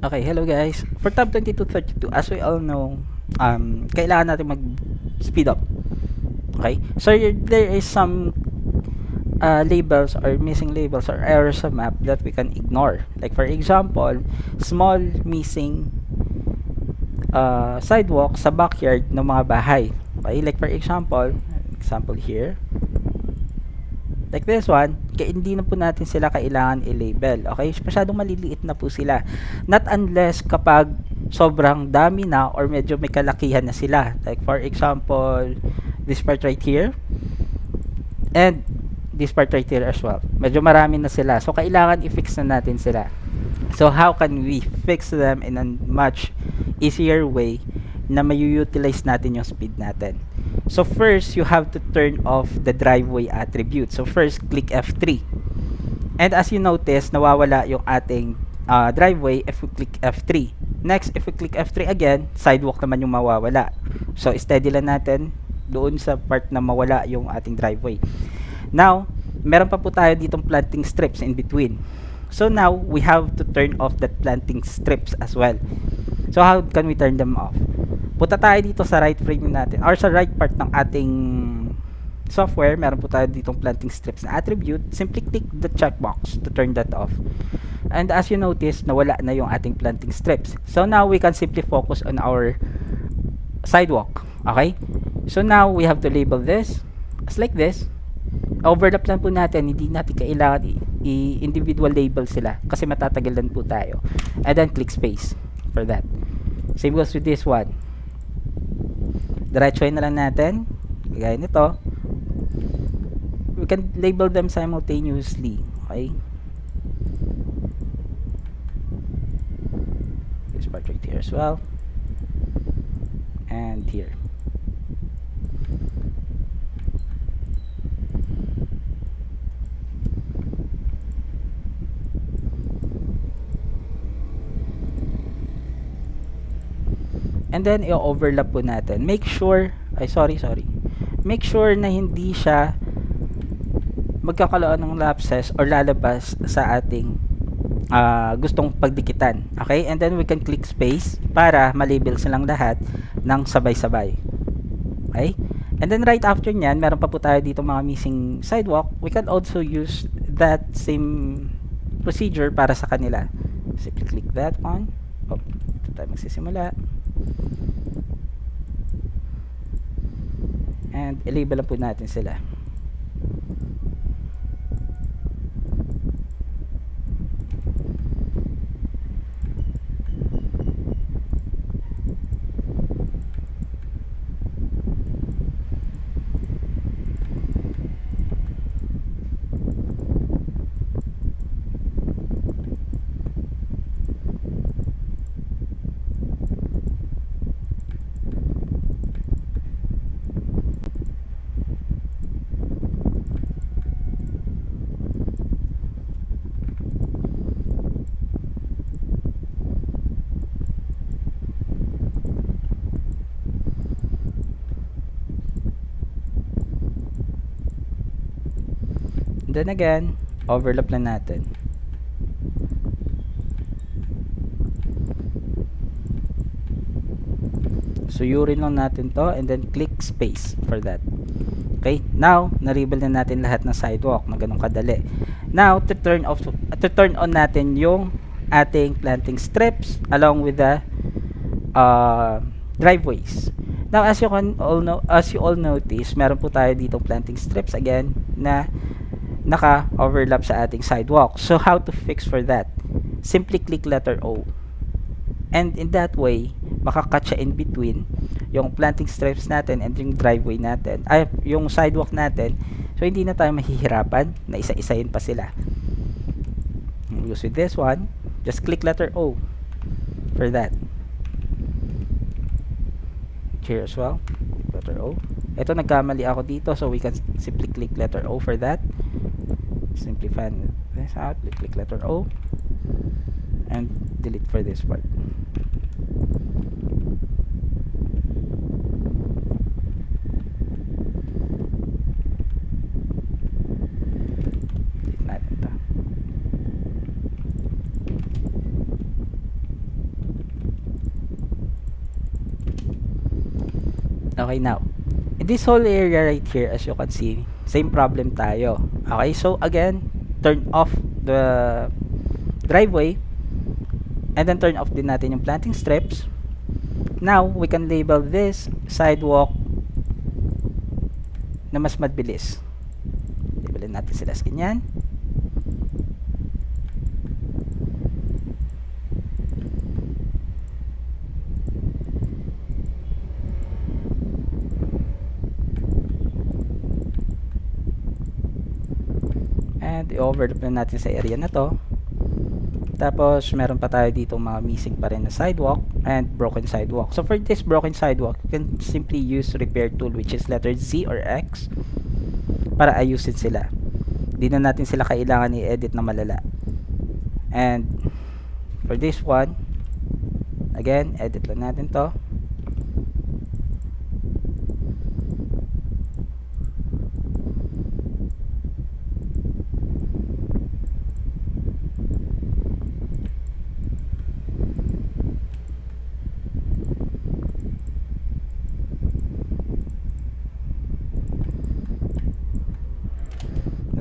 Okay, hello guys. For tab 2232, as we all know, kailangan natin mag-speed up. Okay? So there is some labels or missing labels or errors sa map that we can ignore. Like for example, small missing sidewalk sa backyard ng mga bahay. Okay? Like for example here, like this one, hindi na po natin sila kailangan i-label. Okay? Masyadong maliliit na po sila. Not unless kapag sobrang dami na or medyo may kalakihan na sila. Like for example, this part right here and this part right here as well. Medyo marami na sila. So, kailangan i-fix na natin sila. So, how can we fix them in a much easier way na may-utilize natin yung speed natin? So first, you have to turn off the driveway attribute. So first, click F3. And as you notice, nawawala yung ating driveway if we click F3. Next, if we click F3 again, sidewalk naman yung mawawala. So steady lang natin doon sa part na mawala yung ating driveway. Now, meron pa po tayo ditong planting strips in between. So now, we have to turn off that planting strips as well. So how can we turn them off? Punta tayo dito sa right frame natin or sa right part ng ating software. Meron po tayo ditong planting strips na attribute. Simply click the checkbox to turn that off. And as you notice, nawala na yung ating planting strips. So now we can simply focus on our sidewalk. Okay? So now we have to label this as like this. Overlap lang po natin, hindi natin kailangan i-individual label sila kasi matatagalan po tayo. And then click space for that. Same goes with this one. Diretsuhin na lang natin. Gaya nito. We can label them simultaneously. Okay? This part right here as well. And here. And then i-overlap po natin. Make sure, Make sure na hindi siya magkakaroon ng lapses or lalabas sa ating gustong pagdikitan. Okay? And then we can click space para ma-label silang lahat ng sabay-sabay. Okay? And then right after nyan, meron pa po tayo dito mga missing sidewalk. We can also use that same procedure para sa kanila. Simply click that one. Ito tayo magsisimula. And i-label lang po natin sila. And then again, overlap lang natin. Suyurin lang natin to and then click space for that. Okay? Now, na-label na natin lahat ng sidewalk na ganun kadali. Now, to turn on natin yung ating planting strips along with the driveways. Now, as you all notice, meron po tayo ditong planting strips again na naka-overlap sa ating sidewalk. So, how to fix for that? Simply click letter O. And in that way, makakat siya in between yung planting strips natin and yung driveway natin, yung sidewalk natin. So, hindi na tayo mahihirapan na isa-isahin pa sila. Use with this one, just click letter O for that. Here as well, letter O. Ito, nagkamali ako dito, so we can simply click letter O for that. Simply fan this out, click letter O and delete for this part. Delete natin to. Okay, now, in this whole area right here, as you can see, same problem tayo. Okay, so again, turn off the driveway, and then turn off din natin yung planting strips. Now, we can label this sidewalk na mas mabilis. Labelin natin sila sa ganyan. And i-overlap na natin sa area na to. Tapos, meron pa tayo dito mga missing pa rin na sidewalk and broken sidewalk. So, for this broken sidewalk, you can simply use repair tool, which is letter Z or X, para ayusin sila. Di na natin sila kailangan i-edit na malala. And for this one, again, edit lang natin to.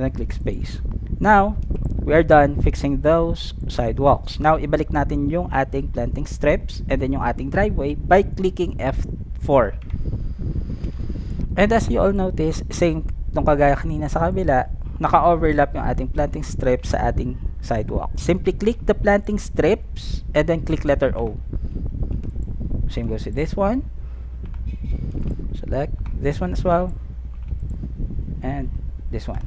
Then click space. Now, we are done fixing those sidewalks. Now, ibalik natin yung ating planting strips and then yung ating driveway by clicking F4. And as you all notice, same nung kagaya kanina sa kabila, naka-overlap yung ating planting strips sa ating sidewalk. Simply click the planting strips and then click letter O. Same goes with this one. Select this one as well. And this one.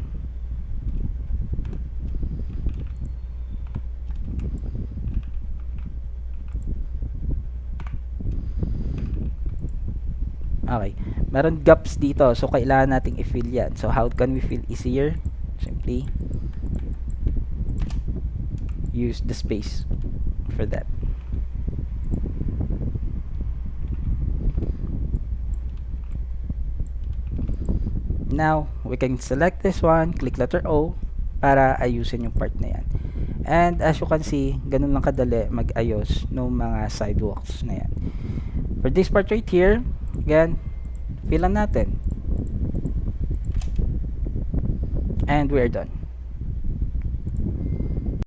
Okay. Meron gaps dito. So, kailangan nating i-fill yan. So, how can we fill easier? Simply use the space for that. Now, we can select this one, click letter O, para ayusin yung part na yan. And as you can see, ganun lang kadali mag-ayos ng mga sidewalks na yan. For this part right here, again, fill lang natin. And we are done.